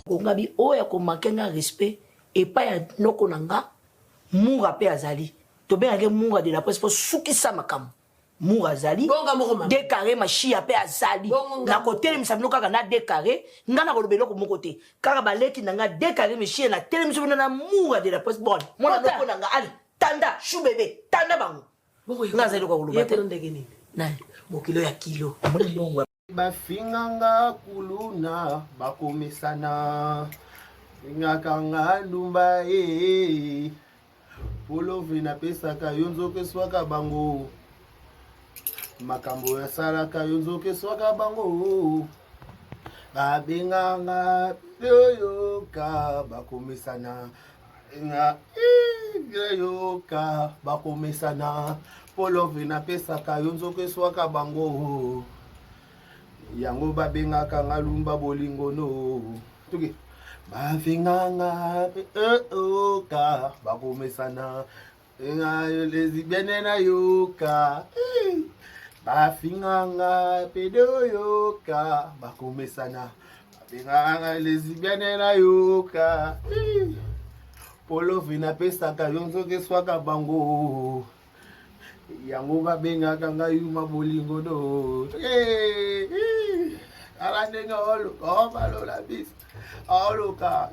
Kongabi oya ko makenga respect et pas ya noko nanga mura pe azali. To be ngé mura de la presse pour sukisa makam. Mura azali. Décaré ma chia pe azali. Na côté mi sabino kaka na décaré, ngana ko lobelo ko mon côté. Kaka baleki nanga décaré mi chia na télé mi sabino na mura de la presse bon. Mona noko nanga ali. Tanda chou bébé, tanda bango. Ngazali ko lobate. Na mokilo ya kilo. Bafinganga kuluna bakomesana ngakanga ndumba polo vina pesaka yonzoke swaka bango makambo ya salaka yonzoke swaka bango babenganga yoyoka bakomesana yoyoka bakomesana polo vina pesaka yonzoke swaka bango yango babengaka ngalumba bolingono tuki bafinganga oka bakomesana lesbienne na yoka bafinganga pedo yoka bakomesana babenganga lesbienne na yoka polo vina pesaka yonzoke swaka bango yango babengaka ngayuma bolingono talandenga olo balola bis oloka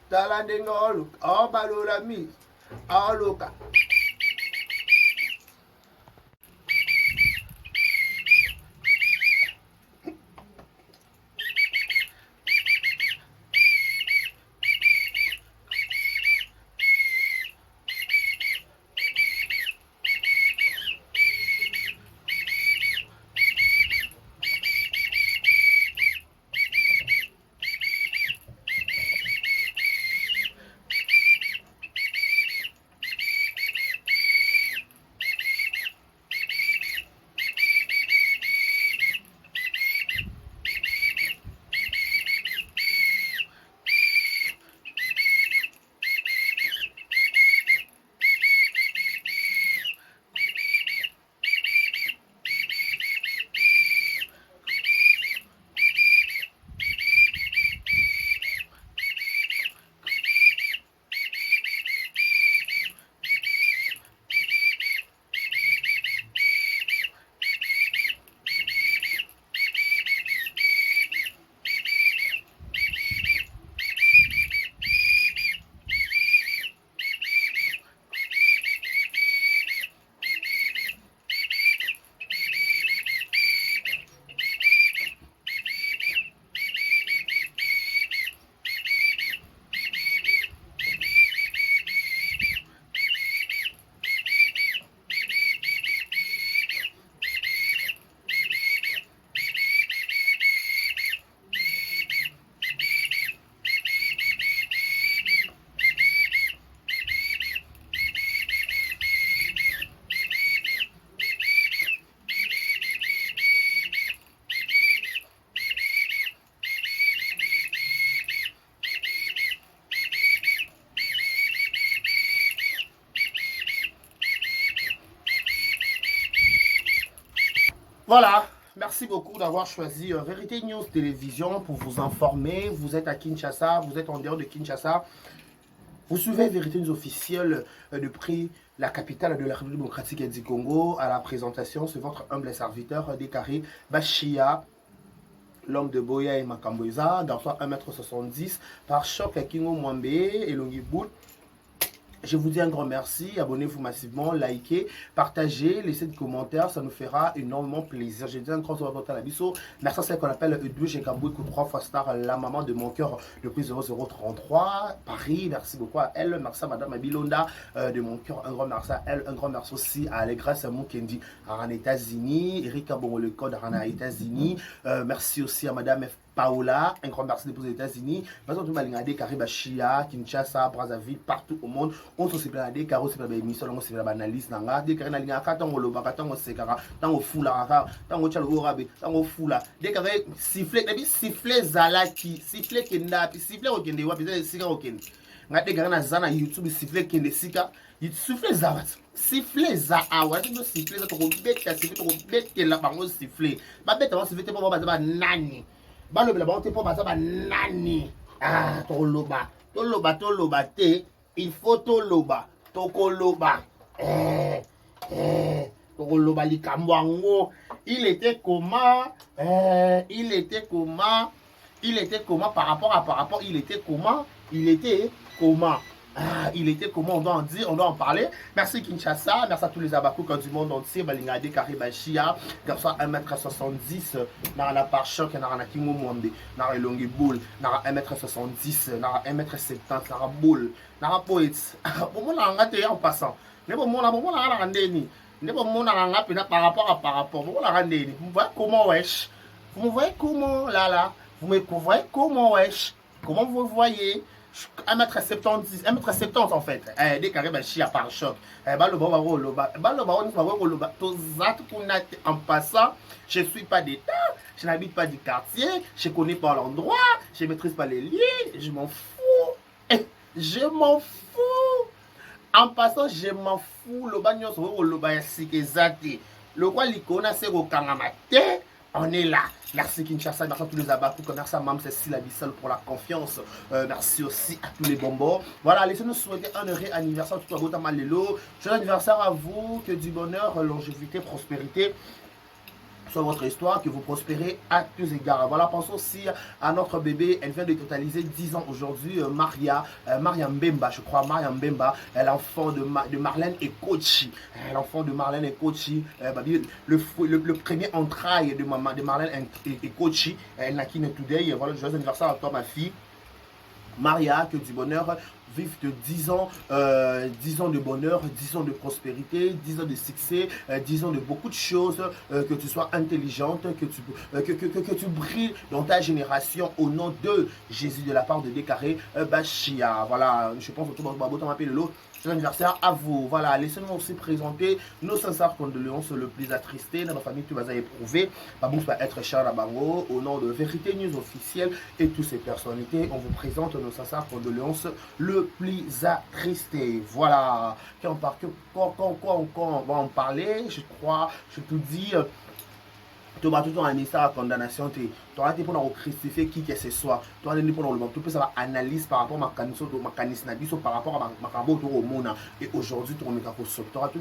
talandenga olo balola mis oloka. Voilà, merci beaucoup d'avoir choisi Vérité News Télévision pour vous informer. Vous êtes à Kinshasa, vous êtes en dehors de Kinshasa. Vous suivez Vérité News officielle de prix la capitale de la République démocratique du Congo. À la présentation, c'est votre humble serviteur Décaré Bachia, l'homme de Boya et Makamboza, garçon 1m70, par Choc Kingo Mwambe et Longibout. Je vous dis un grand merci, abonnez-vous massivement, likez, partagez, laissez des commentaires, ça nous fera énormément plaisir. Je dis un grand salut à la bisso. Merci à celle qu'on appelle Edu Jekabou, 3 fois star, la maman de mon cœur, le prix 0033, Paris, merci beaucoup à elle, merci à madame Abilonda de mon cœur, un grand merci à elle, un grand merci aussi à Allegresse Moukendi, à les États-Unis, Erika Bongo le code à les États-Unis, merci aussi à madame Paola, un grand merci pour les États-Unis. Maintenant, tout le monde Karibachia, Kinshasa, Brazzaville, partout au monde. On se sépare des carreaux, c'est pas des missions, on se sépare d'analyse. Nanga, des carrés n'alliés à Katango Loba, Katango Sekara, Tango Fula, Tango Chalo Rabe, Tango Fula, des carrés sifflés, des sifflés Zalaki, sifflés Kenda, puis sifflés au Kende, ou puis Sika au Kende. Des carrés na Zana YouTube, sifflés Kende Sika, il sifflés Zavat. Siffler za awa tu siffler za to bête siffler to bête la bango siffler ba bête va siffler pour ba nani ba le la bango pour ba nani Ah, toloba. Toloba te. Il faut toloba. Tokoloba. Tokoloba likamwango. Il était comment? Il était comment? Il était comment par rapport, il était comment? Il était comment? Ah, il était comment? On doit en dire, on doit en parler. Merci Kinshasa, merci à tous les abakouks du monde entier. Balingade, Karibachia, garçon 1m70, Nara par choc, Nara Kingo Monde, Nara Longue Boule, Nara 1m70, Nara 1m70, Nara Boule, Nara Poète. Bon, on a raté en passant. Mais bon, on a rendu. Mais bon, on a rendu par rapport. Bon, on a rendu. Vous voyez comment, wesh? Vous me voyez comment, là? Vous me voyez comment, wesh? Comment vous voyez? 1m70, 1m70 en fait. Des carrés, ben, chia par choc. En passant, je ne suis pas d'État, je n'habite pas du quartier, je ne connais pas l'endroit, je ne maîtrise pas les liens, je m'en fous. Je m'en fous. En passant, je m'en fous. Le bagnon, le quoi, l'icône, c'est au Kangamate. On est là. Merci Kinshasa, merci à tous les abakouks, merci à Mme Cécile Abissal pour la confiance. Merci aussi à tous les bonbons. Voilà, laissez-nous souhaiter un heureux anniversaire tout à Bota Malelo. Joyeux anniversaire à vous, que du bonheur, longévité, prospérité soit votre histoire, que vous prospérez à tous égards. Voilà, pensons aussi à notre bébé, elle vient de totaliser 10 ans aujourd'hui, Maria Mbemba, je crois, Maria Mbemba, l'enfant de Marlène et Kochi, l'enfant de Marlène et Kochi, le premier entraille de Marlène et Kochi, elle n'a qu'une today. Voilà, joyeux anniversaire à toi ma fille Maria, que du bonheur, vive de 10 ans de bonheur, 10 ans de prospérité, 10 ans de succès, 10 ans de beaucoup de choses, que tu sois intelligente, que tu brilles dans ta génération au nom de Jésus de la part de Décaré Bachia. Voilà, je pense que tout le monde m'appelle l'autre. C'est l'anniversaire à vous. Voilà, laissez-nous aussi présenter nos sincères condoléances le plus attristés. Dans la famille, tu vas éprouver. Babous va être cher à Bango. Au nom de Vérité News officielle et toutes ces personnalités, on vous présente nos sincères condoléances le plus attristé. Voilà. Quand on va en parler, je crois, je te dis. Tu vas tout un ministère à condamnation, tu as été pour crucifier qui que ce soit, tu as été pour le monde, tu peux savoir analyse par rapport à ma mécanisme, par rapport à ma carbo au monde. Et aujourd'hui, tu as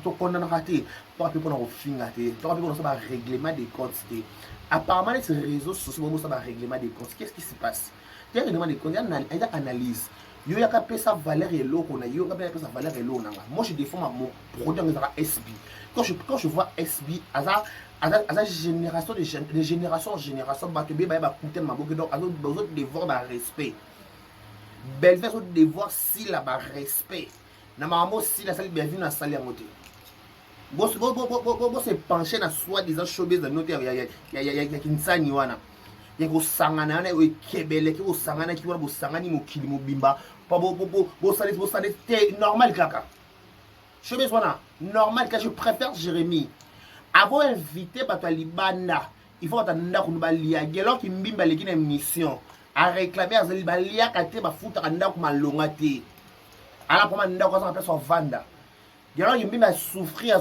tout condamné, tu as pu pour le finir, tu as pu pour le règlement des comptes. Apparemment, les réseaux sociaux, ça va règlement des comptes. Qu'est-ce qui se passe? Il y a un règlement des comptes, il y a une analyse. Il y a une valeur et l'eau, moi je défends mon produit en SB. Quand je vois SB, à génération de génération en génération, donc devoir respect. Belle fait devoir si la respect. Normalement si la salle bienvenue dans salle à côté. Bon se pencher dans soi-disant showbiz de notaire, il y a kinsani wana. Il y a sangana na we kebele ki sangana ki wana sangani mokili mobimba. Bo salis normal kaka. Showbiz wana normal que je préfère Jérémy. Avant invité Bato Libanda, il faut attendre qu'on va lier. Alors qu'il mbimba les une mission à réclamer à Zalibalia kate ba futa kanda ko malongate. Ala pour manda ko ça appelle vanda. Alors qu'il mbimba souffrir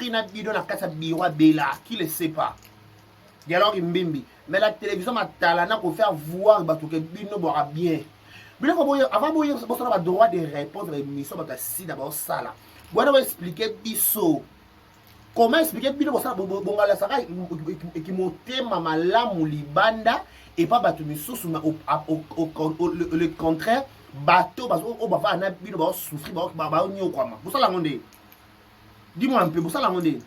na bidon na kasa biwa bela qui le sait pas. Alors qu'il mbimbi mais la télévision m'a talana pour faire voir bato que bino boira bien. Bien avant boyer ça va droit de répondre à l'émission ba si d'abord ça là. Bon on va expliquer biso. Comment expliquer bino ça bongala saka qui monter mama la mulibanda et pas bateau misusu le contraire bateau parce que on va na bino ba souffrir ba nyo kwa ma vous la monde dis-moi un peu vous la monde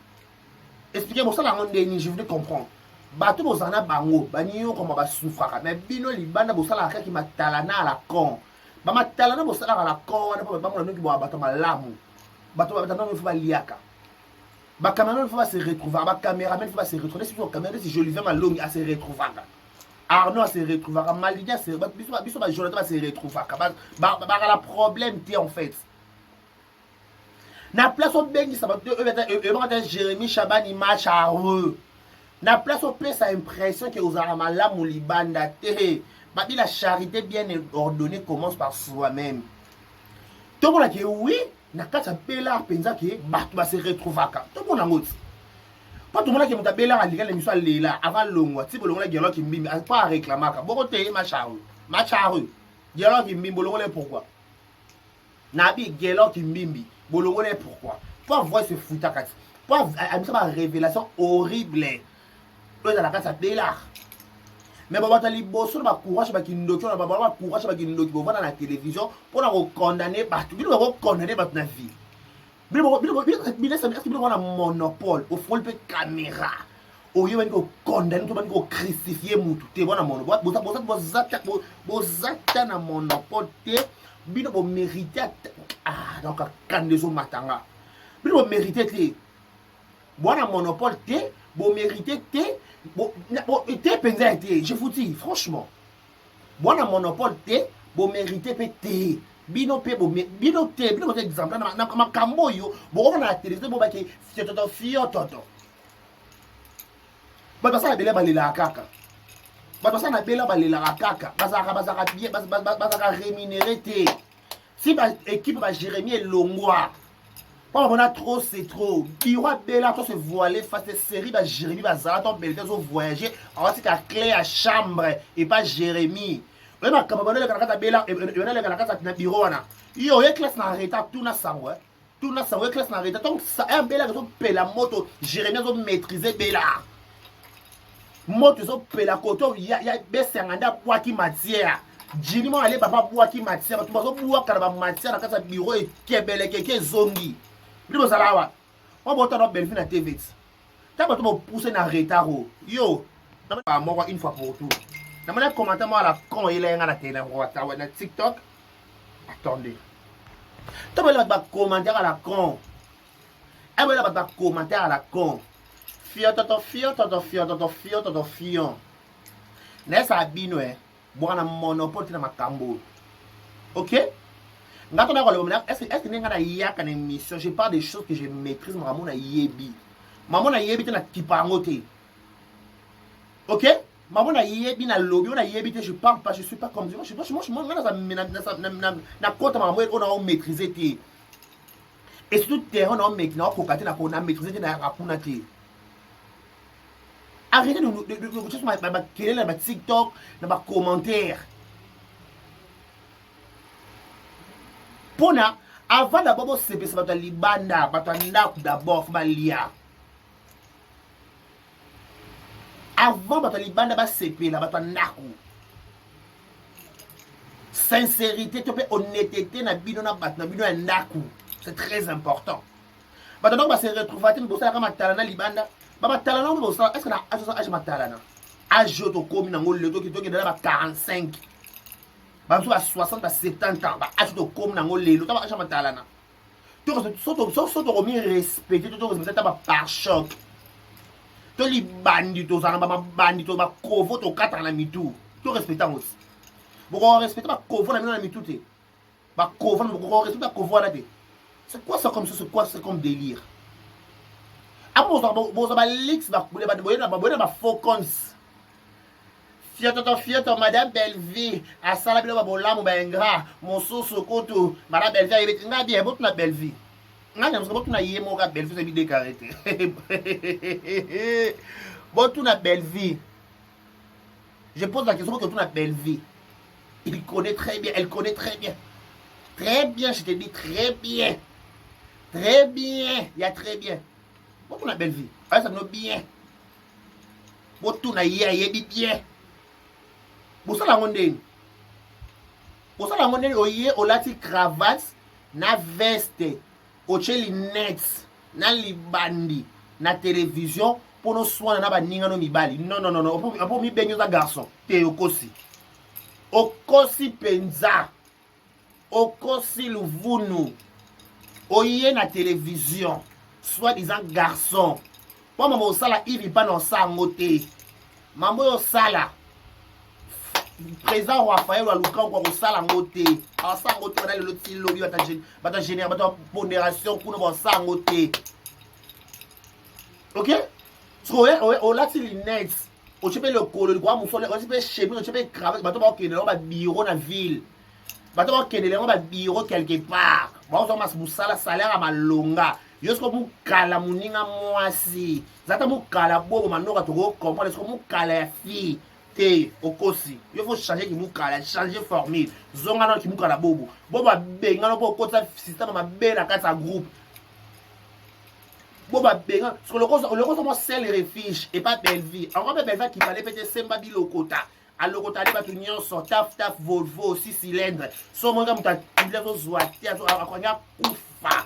expliquez moi ça la monde ni je veux comprendre bateau bozana bango ba nyo comme ba souffra mais bino libanda bo sala ki matalana la con ba matalana bo sala la con na ba mo no ki bo bateau malamu bateau ba tano faut ba liaka. Ma caméra va se retrouver, ma caméraman va se retrouver. Si tu caméra, si je lui fais ma longue, à se retrouver. Arnaud à se retrouver, Malidia se retrouver, Jonathan va se retrouver. La problème, tu en fait. Na place au Bengi, ça va te Jérémy Chaban, il marche à eux. Na place au pays, ça a l'impression que vous avez mal là, Moulibanda. La charité bien ordonnée commence par soi-même. Tout le monde a dit oui. Na kata bela penza ke bato ba se retrouver ka to bona ngoti pas tout le monde qui monta bela alika le miswa lela avant longwa ti bolongo la gelo ki mbimbi pas réclamer ka boko te macharu Gelo qui mbimbi, bolongole pourquoi? Nabi Gelo qui mbimbi, bolongole pourquoi? Pour voir ce foutakati. Pour avoir une révélation horrible. Là, dans la case à Bélar. Mais bon, tu as les boss, tu as courage, tu as courage, tu as la télévision pour condamner, tu as condamner votre vie. Mais un monopole, au fond, le caméra. Au lieu de condamner, tu vas crucifier, tu vas monopole. Vous êtes un monopole, vous méritez. Ah, donc, quand les autres matanga. Vous méritez. Vous avez un monopole, vous méritez. Je vous dis, franchement, vous avez un monopole, vous méritez. Bino pe bo bino te bino exemple na makambo yo bo na télévision bo ba ke fiototo fiototo ba ça bela balela kaka ba ça na bela balela kaka bazaka bien bazaka rémunéré te si ba équipe ba Jérémie Longwa pas on a trop c'est trop biwa bela to se voiler face à série ba Jérémie bazala to bela to voyager on va c'est la clé à chambre et pas Jérémie. Même quand on a la bela et on a la casa na bureau na yo e classe na reta tout na sangwe classe na reta donc ça un bela que pe la moto Jérémie zo maîtriser bela moto zo pe la koto ya besenganda bwa ki matière jini mo ale papa bwa ki matière to zo bwa kana ba matière na casa bureau e kebele keke zongi bibo salawa on bota no belfi na TV ta ba to pousser na retard yo na mo une fois pour tout. Dans mon commentaire, à la con, il est à la TikTok. Attendez. Tu vas commentaire à la con. Tu vas commentaire à la con. Fion. N'est-ce pas bien, bon, on a monopole dans ma cambo. Ok? Est-ce que tu as une émission? Je parle des choses que je maîtrise. Maman a yebi. Maman a yebi, tu as kipangote. Ok? Maman a yebi na lobby, on a yebi, je parle pas, je suis pas comme ça. Moi, na côté maman, on a maîtrisé. Et surtout, terrain, on a maîtrisé na rakuna te. Arrêtez de juste ma TikTok, ma commentaire. Pona, avant d'abord, c'est parce que libanda, d'abord, faut lia. Avant Batalibanda ba CP la batanaku. Sincérité, honnêteté na bino na bat na bino ndaku. C'est très important. Batano ba se retrouver pour ça comme talana libanda. Ba talana bo ça est-ce que na age matalana. Age to komi na ngol le to ki ba 45. Ba so 60 ba 70 ans ba age to komi na ngol le to ba age matalana. To so to remis respecter to remis ta ba par choc. To li bandito za na ba bandito ba kovo to kata na mitu to respectant aussi boko respecter ba kovo na mitu te ba kovo na boko respecter ba kovo na te c'est quoi ça comme ça, c'est quoi c'est comme délire amo za ba leaks ba kule ba ba focons fioto madame Belleville asala bilo ba bolamu ba engra mosusu koto madame Belleville yebeti nga bien botu na Belleville. Je ne sais pas si tu as belle vie, c'est une décarrette. Bon, tu as belle vie. Je pose la question que tu as belle vie. Il connaît très bien, elle connaît très bien. Très bien, je te dis très bien. Très bien, il y a très bien. Bon, tu as belle vie. Ça me bien. Bon, tu as bien. Bon, ça la mondaine. Bon, ça la mondaine, on a dit cravate, na veste. Oche li nets na li bandi na télévision pour nos soins na ba ninga no mibali non on mi benyo za garçon te okosi penza okosi luvunu oye na télévision soit disant garçon pour maman sala ivi pas non sango te mambo yo sala président Raphaël Waluka ko sala ngote asango te na le ti lobby bata générer bata pondération pour no sango te. OK so o la ti net o chepe le kolo kwa musole o chepe chemin o chepe cravate bata ba kene ba bureau na ville bata ba kene le ba bureau quelque part ba o mas musala salaire malonga yosko mu kala muninga mwasi zata mu kala bobo manoka to comprendre est-ce que mu kala ya fille Té, au kosi. Il faut changer qui moukala, changer formule. Zongana qui moukala bobo. Boba benga pour côté système ma ben à quatre groupe. Boba benga, parce que le cause moi c'est les refuges et pas belle vie. Encore belle vie qui parlait peut-être semba bi lokota. À lokota les batunions sont taf Volvo 6 cylindres. So mon gars muta il zo zoati à konya kufa.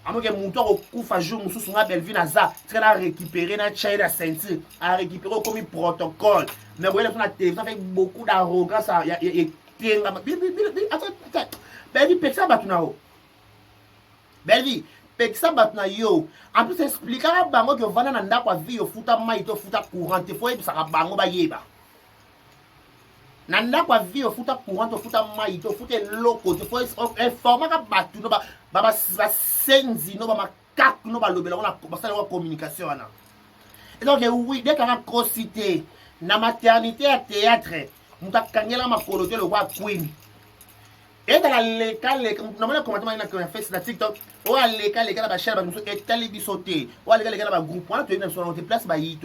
Amo ke mouton au kufa jour mususu nga belle vie na za. C'est la récupérer na chaîne la ceinture, à récupérer comme protocole. Mais vous voyez, la télévision avec beaucoup d'arrogance. Il y a attends. Belle vie, ça batuna yo. Belle vie, ça batuna yo. En plus, expliquer à bango que vana na ndako vie yo futa mai to futa courant. Il faut que ça bango ba yeba. Na ndako vie yo futa courant to futa mai to futa loko. Il faut informer ka batuna ba senzi no ba makak no ba lobela on a ça communication na. Et donc oui, dès qu'on a cité na maternité à théâtre, nous avons gagné la makolote le roi Queen. Et dans l'école, normalement, comment on a fait sur TikTok, ou à l'école, les gars, la chaîne, nous sommes étalés bisotés, ou à l'école, les gars, la groupe, on a tenu sur notre place, il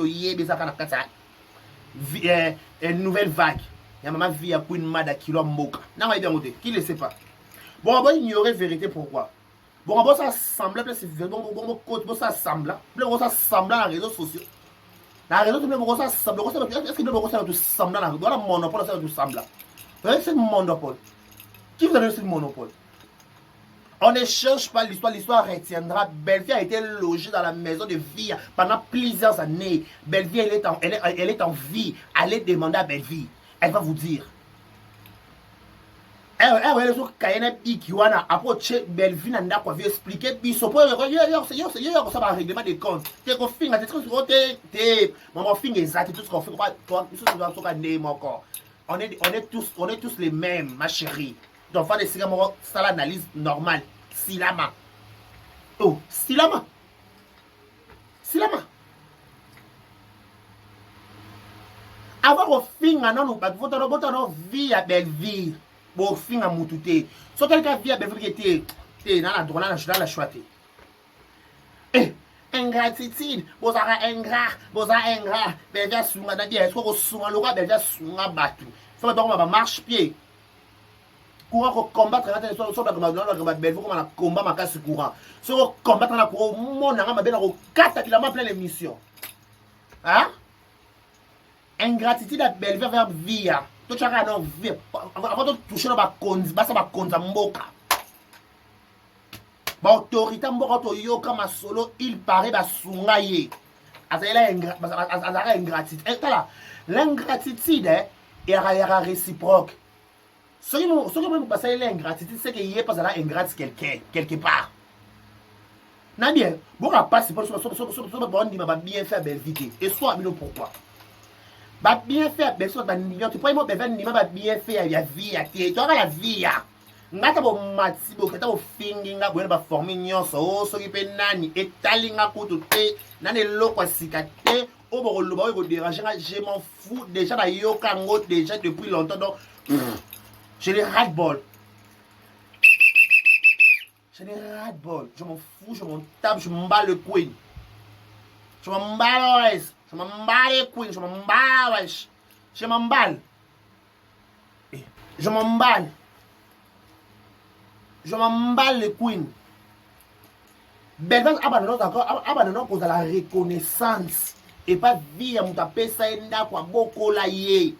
y a une nouvelle vague. Il y a maman vie à Queen Mada qui l'a moqué. Non, mais bien, qui ne le sait pas. Bon, on va ignorer la vérité pourquoi. Bon, on va s'assembler, c'est bon, ça assemble, on s'assemble dans les réseaux sociaux. La raison de me ça semble, est-ce que me ça tout semble là, dans le monopole ça tout semble là. C'est le monopole. Qui vous a donné ce monopole? On ne cherche pas l'histoire retiendra. Bellevie a été logée dans la maison de vie pendant plusieurs années. Bellevie elle est en vie. Allez demander à Bellevie. Elle va vous dire. Elle est sur Kayena Bikiwana. Après, Bellevie n'a pas vu expliquer. Biso, ça va règlement des comptes. T'es qu'on finit, t'es maman finit exact, tout ce qu'on fait. Toi, on est tous les mêmes, ma chérie. Donc, faire des cigares, ça l'analyse normale. Silama. Oh, Silama. Avoir au fin, non, votre vie à Belleville. Bon, fin à Moutouté. Si quelqu'un vit à Belleville qui était dans la choité. Ingratitude, vous avez ingrat, Belleville souma na bien, est-ce que vous souma le roi, Belleville souma battu. Ça va donc marche-pied. Courant combattre la tête sur la Belleville comme un combat ma casse courant. Si vous combattre la courant, mon arme bien au 4 km plein l'émission. Hein? Ingratitude à Belleville vers via. Tout ça va vie. Avant de toucher dans ma konzi, ça va konza mboka. Ba autorité mboka to yoka ma solo, il paraît ba sungaye. Azala ingratitude. Et là, l'ingratitude est réciproque. Ce qui me passe l'ingratitude, c'est qu'il y a pas à ingrate quelqu'un quelque part. N'a bien, bon pas c'est pour bon dit m'a bien fait belle vie. Et soit pourquoi? Bah bien fait ben soit ben tu peux moi ben ni ma bien fait ya vie ya tu auras la vie ya. Ngata bo matsi bo kata bo fingi nga bo ba former nyonso so ki pe nani etali nga kutu te nani lokwa sikate o bo loba o déranger je m'en fous déjà na yoka ngo déjà depuis longtemps donc je les ras-le-bol. Je les ras-le-bol. Je m'en fous, je m'en tape, je m'en bats le queen. Je m'en bats le je m'en bats le queen, je m'en bats wesh. Je m'en balle. Je m'en balle. Je m'en balle le queen. Belleville abandonne encore, abandonne cause de la reconnaissance. Et pas vie à moutaper ça et n'a quoi beaucoup là yé.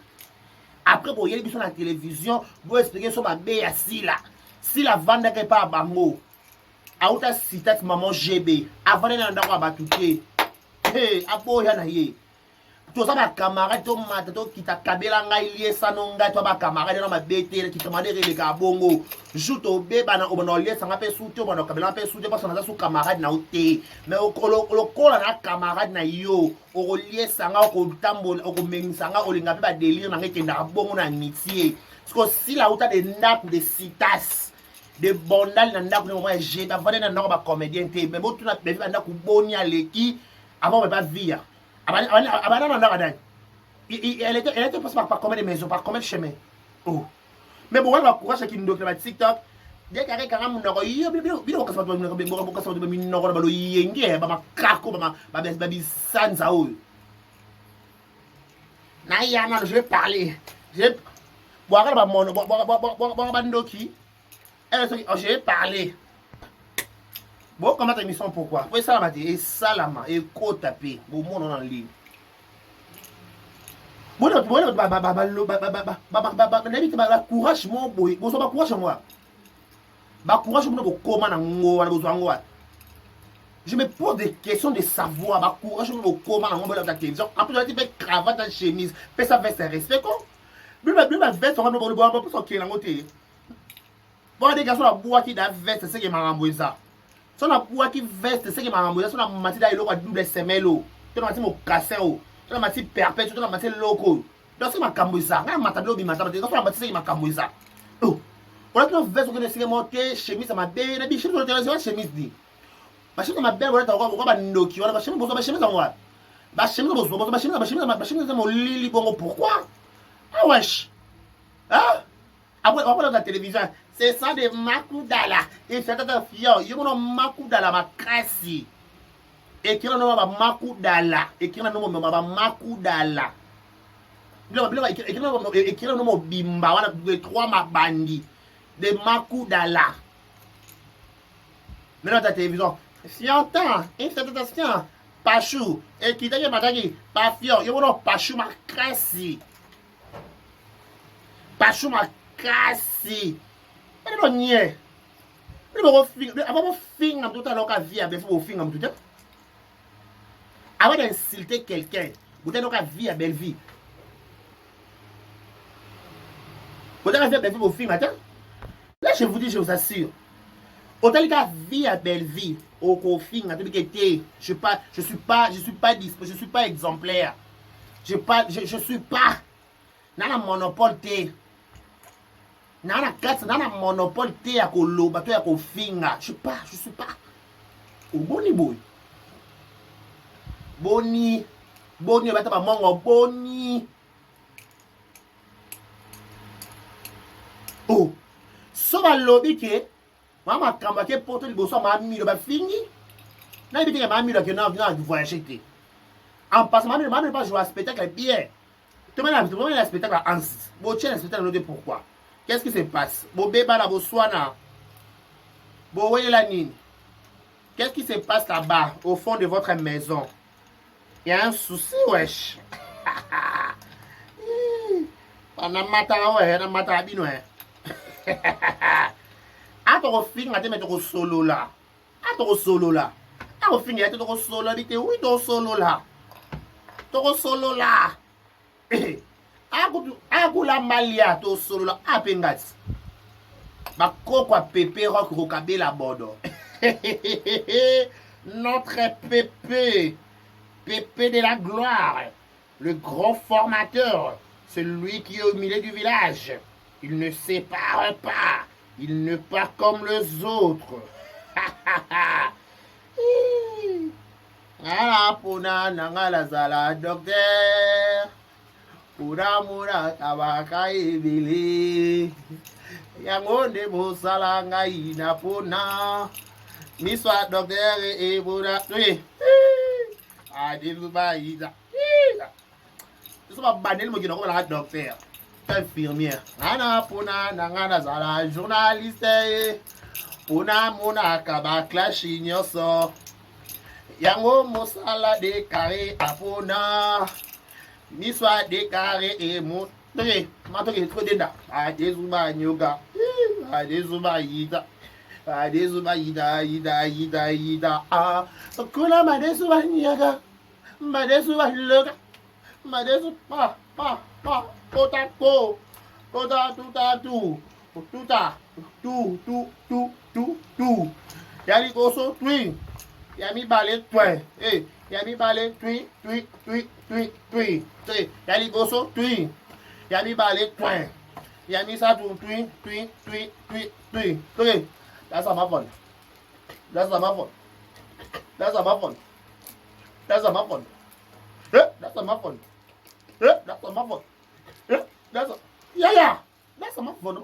Après, pour y aller sur la télévision, vous expliquez sur ma bé assis là. Si la vente n'est pas à Bango, à outa citate maman GB, avant d'aller dans la batouté, à Boyanaye. Tout ça, ma camarade, tout le qui t'a kabela ngaïlié, ça non gâte, ma camarade dans ma BT, qui commande les gars bongo. Joue au bébé, on a lié, ça m'a fait souter, on a kabela fait souter, parce qu'on a sous camarade na outé. Mais au col, na camarade na yo, au lié, ça n'a au tambo, au meng, ça n'a au linga, pas délire, n'a été na bon amitié. Parce que si la outa de nappes, de citas, de bondal, n'a pas de moment, j'ai pas vendu un comédien, mais bon, tu n'as pas vu un boni à l'équipe, avant, on va pas vivre. Elle était passée par combien de maisons, par combien de chemins. Oh. Mais bon, on va courager qui nous documente TikTok. Dès qu'il y a quelqu'un qui Nayana, je vais parler. Je vais parler. Bon, comment ta émission, pourquoi? Oui, ça, et salama, et côte tapé. Bon, mon nom en ligne. Bon, courage, mon boy. Bon, ça va courage, moi. Courage, mon comment je me pose des questions de savoir. Courage, mon comment on va la télévision. Après, je vais cravate en chemise. Fais ça veste respect, quoi. Ma veste, on va nous voir pour sortir la montée. Bon, des garçons, la bois qui da veste, c'est ce qui m'a remboursé ça. Si on a bois qui veste, c'est ce qui m'a remboursé. Si on a mati da ilo, double semelle, si on a mati mon cassin, si on a mati perpète, si on a mati loco. Donc, c'est ma camouisa. On a mati l'eau, on a mati c'est ma camouisa. Oh, on a une veste, on a une monté, chemise, ça m'a bien, la biche, on a une chemise dit. Ma chemise, ma belle, on a un noki, on a ma chemise, ma chemise, on a ma chemise, ma chemise, mon lili, bon, pourquoi? Ah, wesh. Hein? Après, on va dans la télévision. C'est ça de Makoudala. Et c'est un fier. Il y a un Makoudala, ma crassi. Et qui a un nom de Makoudala. Et qui a un nom de Makoudala. Et qui a un nom de Bimba. De trois mabandi. De Makoudala. Maintenant, dans la télévision. Si on entend, et c'est un fier. Pachou. Et qui t'a dit, madame, pas fier. Il y a un nom de Pachou, ma crassi. Pachou, ma crassi. Elle est niais. Avant de finir tout à l'heure qu'à vie avec vous finir tout à l'heure. Avant d'insulter quelqu'un, vous avez qu'à vie à belle vie. Vous avez qu'à belle vie au film matin. Là je vous dis, je vous assure. Autant qu'à vie à belle vie au film à tout je suis pas exemplaire. Je suis pas dans le monopole T. Nana kati nana monopole te ya koloba to ya kofinga. Je suis pas. O boni boy. Boni bata ba mongo boni. Oh. So ba lobi ke mama kamba ke poto liboso ma mi lo ba fini. Na bi te ma mi lo ke na voyager te. En passant ma pas jouer à spectacle bien. Tu m'as un spectacle à Ans. Bon tiens un spectacle de pourquoi? Qu'est-ce qui se passe? Qu'est-ce qui se passe là-bas, au fond de votre maison? Il y a un souci, wesh. Agula malia to solo la apengati. Bakoko Pépé rock rokabe la bodo. Notre Pépé, Pépé de la gloire, le grand formateur, celui qui est au milieu du village. Il ne sépare pas, il ne pas comme les autres. Ala puna nangala zala docteur. Pura mura tabaka ebele yangonde mosala ngai na pona miswa docteur e pura oui adiluba ida so ba banel mo kino ko la docteur infirmière nana pona nangana zala journaliste pona mona kaba clash nyoso yango mosala de carré apona ni soit déclaré et mon ok maintenant trop dedans a dezuba nyoga a dezuba ida ah kula madezuba nyoga madezuba loga madezuba pa kota tu yali koso twin yami balé twin yami balé twin yali goso twin yami balé twin yami sa twin okay that's my phone that's my phone that's my phone that's my phone that's my phone that's my phone that's yeah that's my phone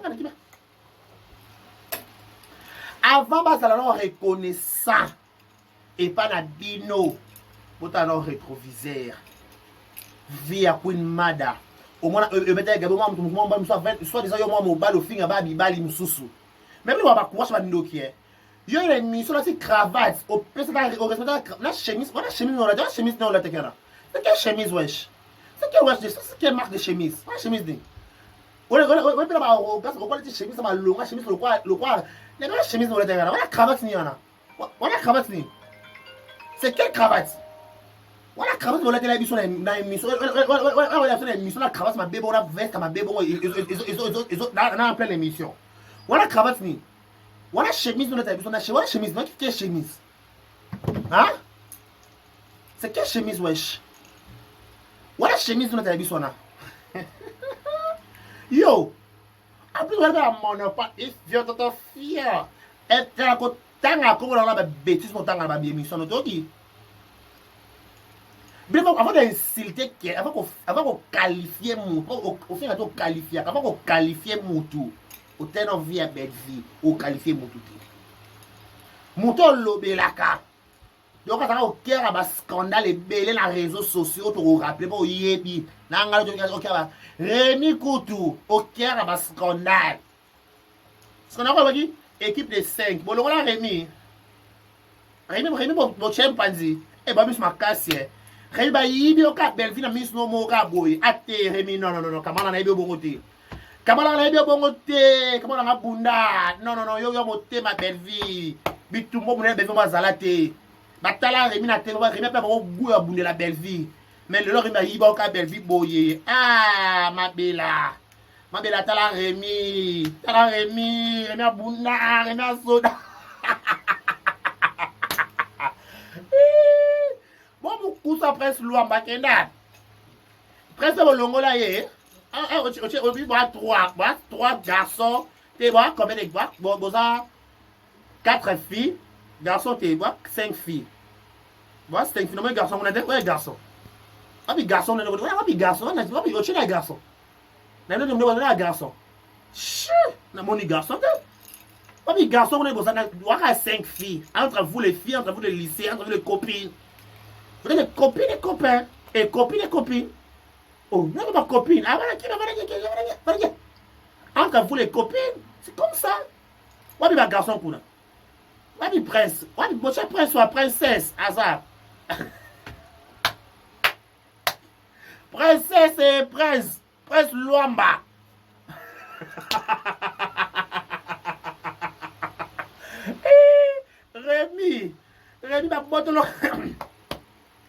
avant basala non reconnaissant et pas na bino pour ta non rétroviseur via Queen Mada. Au moins, peut-être que soit disant, moi, mon bal au fin, bali moussou. Même si on va courage, pas de qui est. Il y a une émission là, c'est cravate. Au respect la chemise, on a chemise dans la chemise dans la tekena. C'est quelle chemise, wesh? C'est quelle wesh? C'est quelle marque de chemise? La chemise dit. On a chemise, ça m'a long, chemise, le quoi, la chemise dans la tekena. On a cravate, ni on a. On a cravate, ni. C'est quelle cravate? On a cravate dans la télévision, dans l'émission. On a l'émission, la cravate, ma bébé, on a veste, ma bébé, ils ont dans plein d'émissions. On a cravate, ni. On a chemise dans la télévision, on a chemise, non? Quelle chemise? Hein? C'est quelle chemise, wesh? On a chemise dans la télévision, on a. Yo! En plus, on a mon pas, il vient de te fier. Et tu as un peu de bêtise, mon temps à la émission, on te dit. Avant d'insulter, avant qu'on qualifie mon, au fait, on qualifie, avant qu'on qualifie mon tout, au terme de vie à belle vie, on qualifie mon tout. Mon tout, l'obélaka. Donc, quand on a au cœur à scandale et belé dans les réseaux sociaux, tu te rappelles, pour y est, Rémi Koutou, au cœur à scandale. Ce qu'on a dit, équipe de 5. Bon, on a Rémi, mon chimpanzé, et Babus Macassier. Rémi, il y a un belle vie dans Miss Nomo Raboy. Ate, Rémi, non, comment on a eu bon côté? Comment on a eu bon côté? Comment on a bunda? Non, yo, ma belle vie. Bitou, mon belle vie, ma zalate. Batala Rémi na télé, Rémi pas bon goût à bouler la belle vie. Mais le Rémi il va belle vie boyer. Ah ma bella tala Rémi a bunda, Rémi a soda. Bon mon coup ça presse loi makenda. Presse le longo là yé. Trois garçons, tu vois combien de gars? Bon 4 filles. Garçon, tu vois, 5 filles. Voilà, c'est un phénomène garçon. On a dit, ouais, garçon. Ah, puis garçon, on a dit, ouais, garçon. On a dit, ouais, tu es un garçon. On a dit, on a un garçon. Chut, on a mon garçon. Ah, puis garçon, on a dit, 5 filles. Entre vous, les filles, entre vous, les lycées, entre vous, les copines. Vous êtes les copines, les copains. Et copines, les copines. Oh, non, pas copine. Ah, voilà, entre vous, les copines. C'est comme ça. Ouais, puis garçon, qu'on a. Wabi prince, wabi boche prince ou princesse, hasard. Princesse et prince Luamba. Rémi m'a botte l'eau.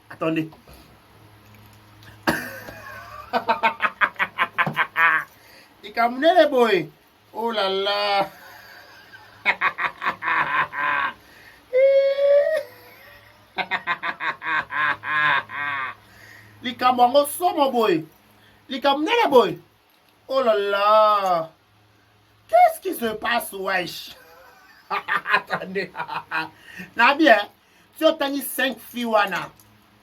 Attendez. Il a amené les boys. Oh là là. Les camarades sont mon boy. Les camarades boy. Oh là là. Qu'est-ce qui se passe, wesh? Attendez. Nabia, tu as 5 filles, wana.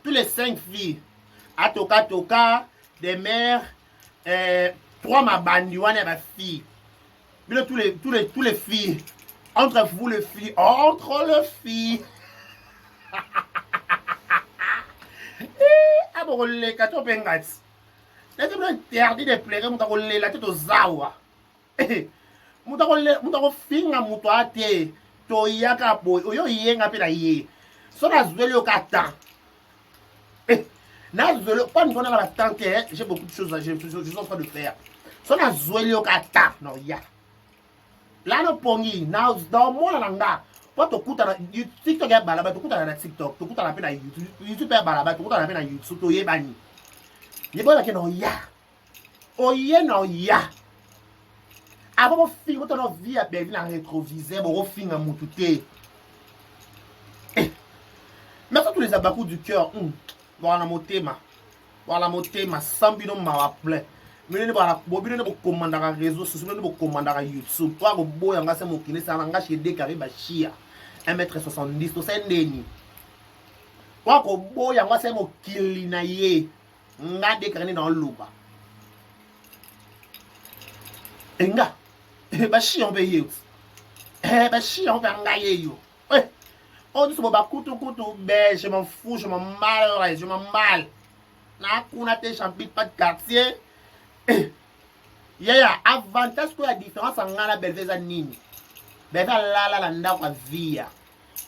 Tous les 5 filles. Atoka, des mères, 3 mabandi, wana, ma fille. Mais tous les filles. Entre vous, les filles. Entre les filles. Ah bon, les 4 pengats. Laissez-moi interdit de pleurer, mon la tête aux zawa. Mon finga mutoate. Toyaka boy. Oyo yenga pela ye. So na zweli au kata. Na zweli, pas nous on a la tante, j'ai beaucoup de choses, je suis en train de faire. So na zweli au kata. Non, ya. Là, no pongi, na dans mon langa. Tu écoutes TikTok ya balaba, tu écoutes na TikTok, tu écoutes na pe na YouTube, YouTube ya balaba, tu écoutes na pe na YouTube, to ye bani. Ye boy ke no ya. Oye no ya. Avant mon film, tu no vie a belle na rétroviseur, mon film a moutouté. Merci à tous les abakou du cœur. Voilà mon thème. Voilà mon thème, sambino ma plaît. Mais ne pas bobi ne pas commander un réseau social, ne pas commander un YouTube. Toi go boy anga se mo kine sa anga chez décaré ba chia. 1m70 to c'est ndeni. Toi go boy anga se mo kilina ye. Nga décaré dans l'ouba. Enga. Ba chia on paye. Ba chia on va ngaye yo. On dit que je m'en fous, je m'en mal. Na kuna te champit pas de quartier. Yaya, avantage que la différence en la Belleville à Nini. Belleville là la nda kwa via.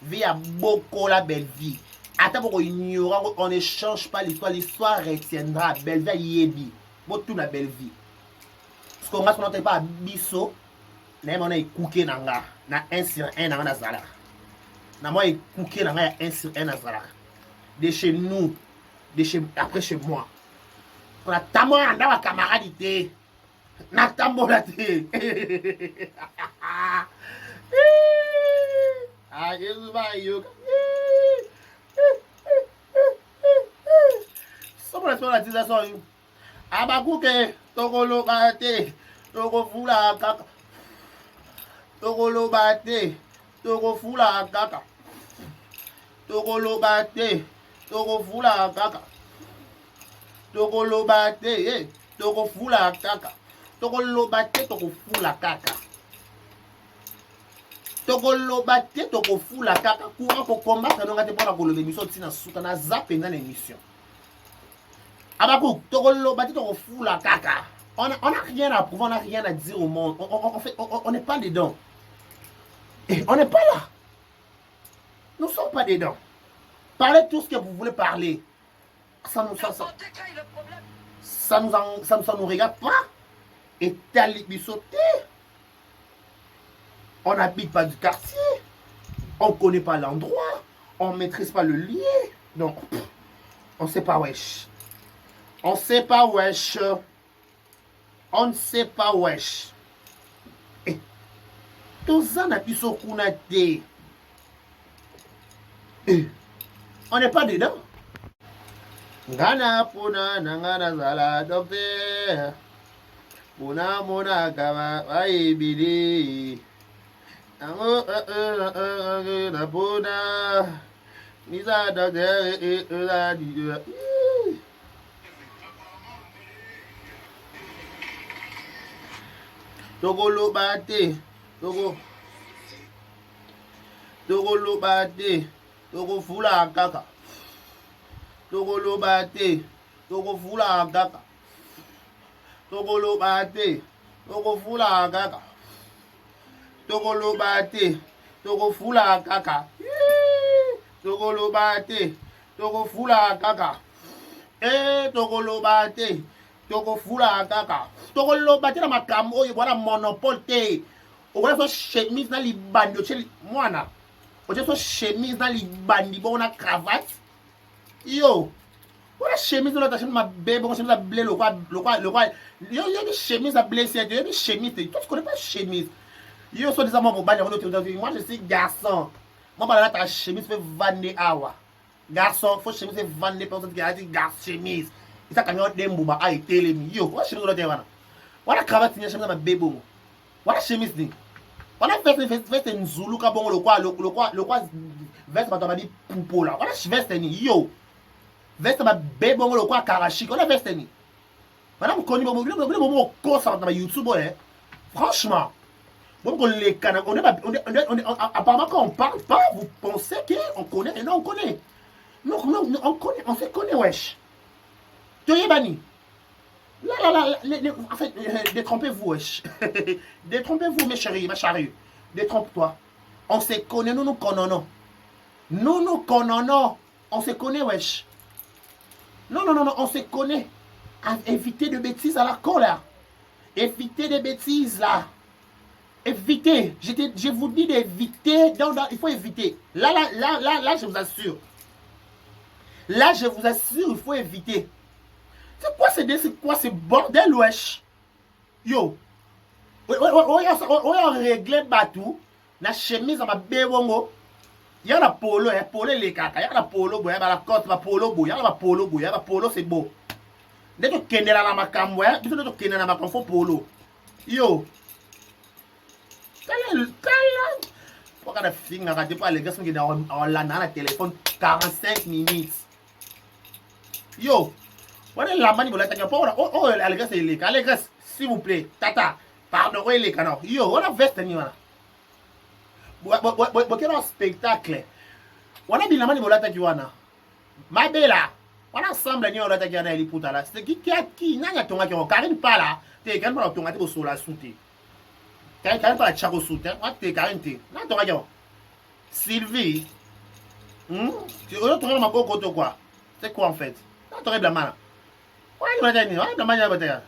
Via beaucoup la Belleville. Attends pour ignorant, on ne change pas l'histoire. L'histoire retiendra. Belleville yebi. Bon tout la Belleville. Ce qu'on a, ce qu'on n'entend pas à Bisso. Même on a cooké nanga. Na 1 sur 1 nanga zala. Na moi cooké nanga 1 sur 1 zala. De chez nous. De chez après chez moi. Pour la tamoya nda wa camarade. Na tambola te. Ah, Jesus vai yo. Só para a utilização. Abacuque, tocolo bate, toco fula caca. Tocolo bate, toco fula caca. Tocolo bate, toco fula caca. Tocolo bate, toco fula caca. Tokolo bate toko fula kaka. Tokolo bate toko fula kaka. Courant pour combattre donc ate pona kolobe émission tina suka na zappe dans l'émission. Abakou, tokolo bate toko fula kaka. On a rien à prouver, on a rien à dire au monde. On n'est pas dedans. Et on n'est pas là. Nous ne sommes pas dedans. Parlez tout ce que vous voulez parler. Ça nous regarde pas. Et Tali Bissoté, on n'habite pas du quartier, on ne connaît pas l'endroit, on ne maîtrise pas le lieu. Donc, on ne sait pas wesh. On ne sait pas wesh. On ne sait pas wesh. Et tout ça n'a plus son kunate. On n'est pas dedans. Ngana puna nangana zala docteur. Puna mona kama aibili. Nango na puna. Nisa docteur la di. Togo lo bate. Togo lo bate. Togo fula kaka. Togo lo bate. Togo fula kaka. Togo lo bate. Togo fula kaka. Togo lo bate. Togo fula kaka. Togo lo bate. Togo fula kaka. Togo lo bate. Togo fula kaka. Togo lo bate na makambo oyo bwana monopole te. Okola so chemise na libandi oche mwana. Oche so chemise na libandi bona cravate. Yo. Voilà chemise là ta chemise ma bébé, chemise à blé le quoi. Yo des chemises à blé c'est des chemises. Toi tu connais pas chemise. Yo so des amants pour bailler moi je suis garçon. Moi pas là ta chemise fait vendre awa. Garçon, faut chemise fait vendre personne qui a dit garçon chemise. Et ça camion dembuba a été les yo. Voilà chemise là wana. Voilà cravate ni chemise ma bébé. Voilà chemise ni. Voilà veste nzulu ka bongo le quoi veste pas m'a dit poupo là. Voilà veste ni yo. Veste ma bébé bongo le quoi karachi. Voilà veste ni. Madame Connie bon ça dans YouTube hein. Franchement. Bon on les canards on est apparemment quand on parle pas vous pensez qu'on connaît et non on connaît. Non on connaît on se connaît wesh. Toye bani. Là, en fait, détrompez-vous, wesh. Détrompez-vous, mes chéris, ma chérie. Détrompe-toi. On se connaît, nous connaissons. Nous connaissons. On se connaît, wesh. Non, on se connaît. Évitez de bêtises à la colère. Évitez des bêtises, là. Évitez. Je vous dis d'éviter. Il faut éviter. Là, je vous assure. Là, je vous assure, il faut éviter. C'est quoi ce bordel, wesh? Yo. On réglé batou. La chemise à ma béwongo. Y'a la polo, les caca. Y'a la polo, y'a la côte, la polo, y'a la polo, c'est beau. Dès que tu connais la macambo, tu connais la macambo, polo. Yo. Pourquoi la fille n'a pas les gars qui sont en la téléphone 45 minutes? Yo. Voilà la mani bola tanya pas oh les s'il vous plaît tata pardon les canons yo on a veste ni wana bo kero spectacle wana bila mani bola tanya wana mabela On ensemble, on a attaqué à l'Ipouta là. C'est qui n'a ton qui Karine pas là. T'es quand même ton au sol la soute. Karine pas la charo soute. Moi, t'es Karine, t'es. Non, ton qui Sylvie. Tu aurais ma cocotte quoi? C'est quoi en fait? Non, t'aurais de la main. Voilà, la main, là, voilà,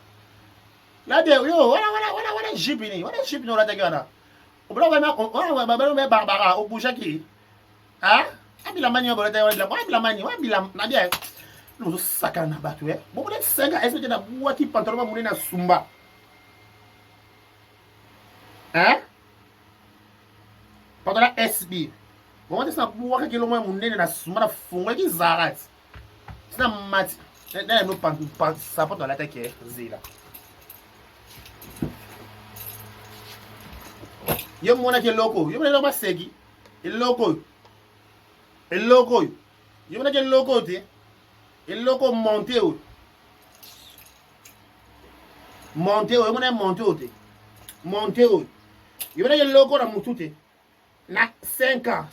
jipini. Voilà, jipini, on l'a attaqué là. On va Barbara, au bouche qui. Hein? La manière la manière nous sakana na batu bon les 5 est-ce que na boîte pantalon ba na sumba hein pantalon SB bon ça boîte que le moins munene na sumba na funga ki zarat c'est mat na no pan ça porte la tête zela yo mona ke loko yo mona ba segi el loko je veux dire le loco, le loco monté. Monté, je veux dire monté. Monté, je veux dire le loco dans mon tout. Na 5 ans.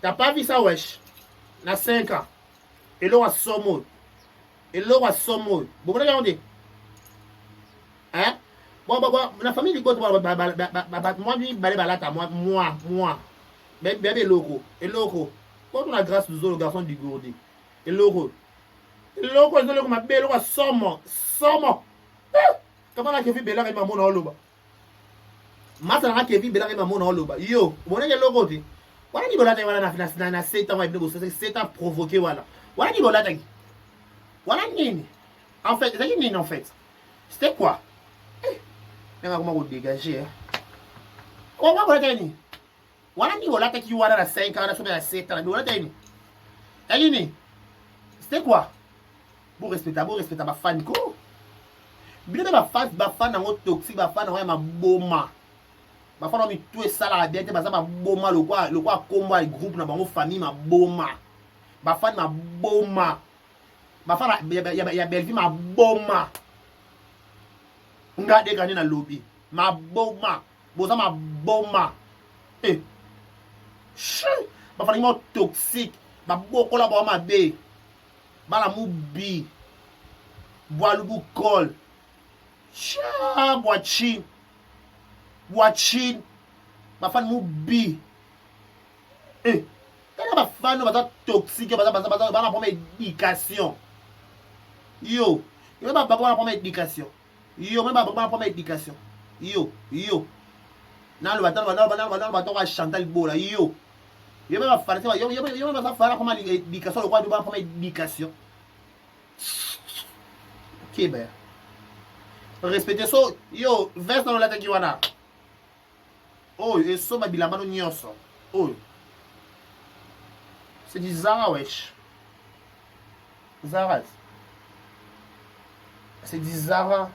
T'as pas vu ça, wesh? Na 5 ans. Et là, on a sommeil. Vous voulez regarder? Hein? Bon, la famille, moi. Bébé loco. Et loco. Quand on a grâce de le garçon du gourdé. Et loco. Et loco, c'est loco, ma belle, loco, somme. Comment on a vu Bella et maman dans l'eau? Maintenant, on a vu Bella et maman dans l'eau. Yo, vous voyez le loco, tu? Voilà, il y a 7 ans, 7 ans provoqué, voilà. Voilà, il y a voilà, Nini. En fait, c'est Nini, en fait. C'était quoi? Eh, comment vous dégagez, hein? Oh, voilà, Nini. Voilà ni voilà qui voilà à 5 ans, à 7 ans, voilà t'as ni. C'était quoi? Bon respecter ma fan ko. Bien ma fan na toxique, ma fan ma boma. Ma fan mi tout ça la dette, ma boma le quoi combat le groupe na bango famille ma boma. Ma fan ma boma. Ma fan ya belle vie ma boma. Nga de gagner na lobby. Ma boma. Boza ma boma. Eh. Ma famille toxique, ma beaucoup là ma bé, ma la moubi, bois le boucol, boitchin, ma famille moubi. Eh, ma famille va toxique, va prendre éducation. Yo, même pas prendre éducation. Yo. Nan le bateau va chanter le beau là, yo. Yo même faire ça, yo même ça faire comment éducation, le quoi du prendre éducation. OK ben. Respecter ça, yo, verse dans la tête qui wana. Oh, et ça ma bilamba no nyonso. Oh. C'est du Zara wesh. Zara. C'est du Zara.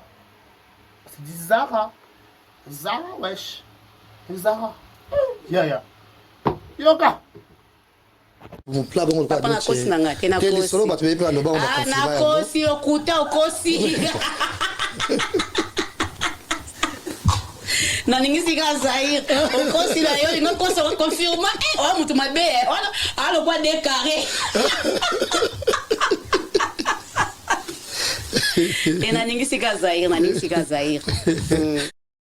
Zara wesh. Zara. Yeah. Yoka. Mon plat bon pas na kosi na ngate na kosi. Solo ba tu pe loba Ah na kosi okuta okosi. Na ningisi ka Zaire. Okosi la yo ngo koso confirma. Oh mutu mabe. Alo kwa de carré. Na ningisi ka Zaire.